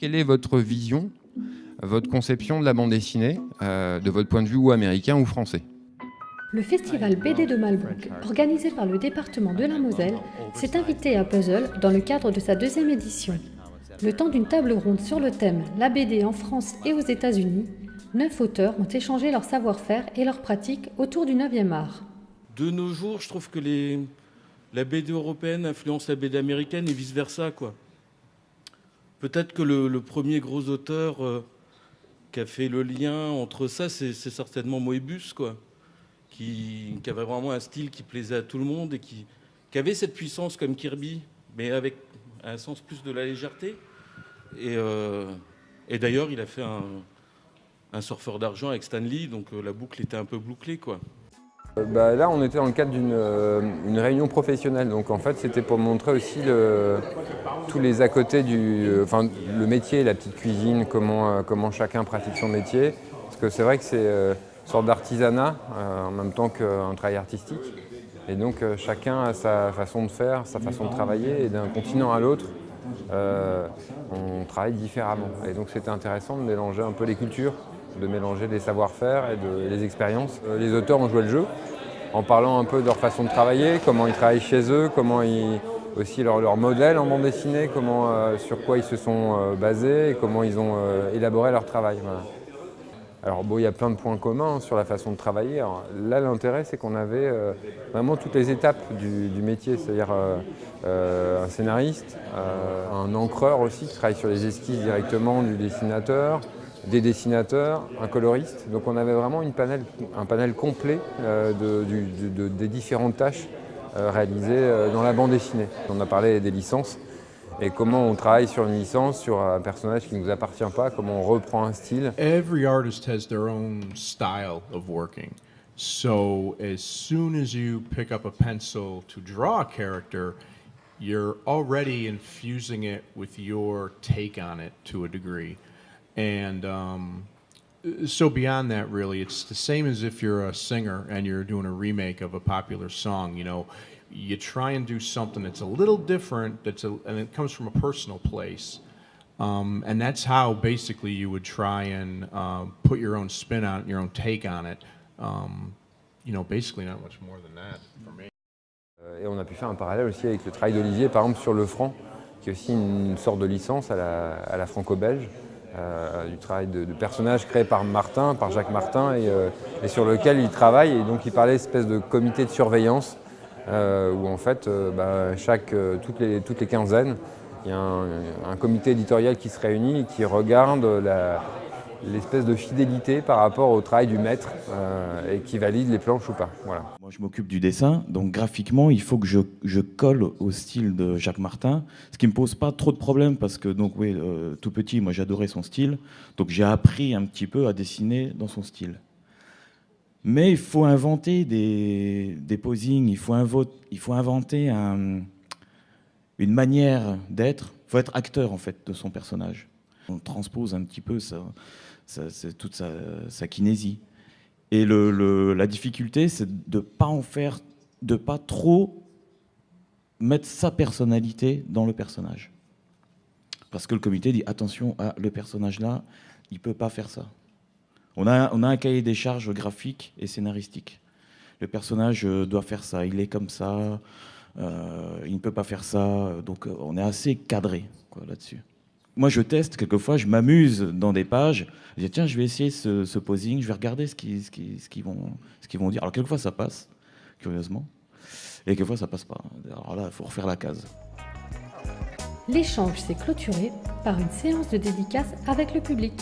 Quelle est votre vision, votre conception de la bande dessinée, de votre point de vue ou américain ou français? Le festival BD de Malbrouck, organisé par le département de la Moselle, s'est invité à Puzzle dans le cadre de sa 2e édition. Le temps d'une table ronde sur le thème « La BD en France et aux États-Unis », 9 auteurs ont échangé leur savoir-faire et leurs pratiques autour du 9e art. De nos jours, je trouve que la BD européenne influence la BD américaine et vice-versa, quoi. Peut-être que le premier gros auteur qui a fait le lien entre ça, c'est certainement Moebius, quoi. Qui avait vraiment un style qui plaisait à tout le monde et qui avait cette puissance comme Kirby, mais avec un sens plus de la légèreté. Et d'ailleurs, il a fait un surfeur d'argent avec Stan Lee, donc la boucle était un peu bouclée, quoi. Là, on était dans le cadre d'une réunion professionnelle. Donc, en fait, c'était pour montrer aussi tous les à côté le métier, la petite cuisine, comment chacun pratique son métier. Parce que c'est vrai que c'est une sorte d'artisanat en même temps qu'un travail artistique. Et donc, chacun a sa façon de faire, sa façon de travailler. Et d'un continent à l'autre, on travaille différemment. Et donc, c'était intéressant de mélanger un peu les cultures, de mélanger les savoir-faire et les expériences. Les auteurs ont joué le jeu en parlant un peu de leur façon de travailler, comment ils travaillent chez eux, aussi leur modèle en bande dessinée, sur quoi ils se sont basés et comment ils ont élaboré leur travail. Voilà. Alors il y a plein de points communs sur la façon de travailler. Alors, là, l'intérêt, c'est qu'on avait vraiment toutes les étapes du métier, c'est-à-dire un scénariste, un encreur aussi qui travaille sur les esquisses directement du dessinateur, des dessinateurs, un coloriste. Donc on avait vraiment un panel complet des différentes tâches réalisées dans la bande dessinée. On a parlé des licences et comment on travaille sur une licence, sur un personnage qui ne nous appartient pas, comment on reprend un style. Every artist has their own style of working. So as soon as you pick up a pencil to draw a character, you're already infusing it with your take on it to a degree. And so beyond that, really, it's the same as if you're a singer and you're doing a remake of a popular song. You know, you try and do something that's a little different, and it comes from a personal place. And that's how basically you would try and put your own spin on it, your own take on it. You know, basically not much more than that for me. Et on a pu faire un parallèle aussi avec le travail d'Olivier, par exemple sur Le Franc, qui est aussi une sorte de licence à la franco-belge. Du travail de personnage créé par Jacques Martin, et sur lequel il travaille. Et donc il parlait d'espèce de comité de surveillance où en fait, toutes les quinzaines, il y a un comité éditorial qui se réunit et qui regarde l'espèce de fidélité par rapport au travail du maître et qui valide les planches ou pas. Voilà. Moi, je m'occupe du dessin, donc graphiquement, il faut que je colle au style de Jacques Martin, ce qui me pose pas trop de problèmes parce que tout petit, moi j'adorais son style, donc j'ai appris un petit peu à dessiner dans son style. Mais il faut inventer des posings, il faut inventer une manière d'être, il faut être acteur en fait de son personnage. On transpose un petit peu toute sa kinésie. Et la difficulté, c'est de pas trop mettre sa personnalité dans le personnage. Parce que le comité dit attention, le personnage là, il peut pas faire ça. On a un cahier des charges graphique et scénaristique. Le personnage doit faire ça, il est comme ça, il ne peut pas faire ça. Donc on est assez cadré là-dessus. Moi, je teste, quelquefois, je m'amuse dans des pages. Je dis, tiens, je vais essayer ce posing, je vais regarder ce qu'ils vont dire. Alors, quelquefois, ça passe, curieusement. Et quelquefois, ça passe pas. Alors là, il faut refaire la case. L'échange s'est clôturé par une séance de dédicace avec le public.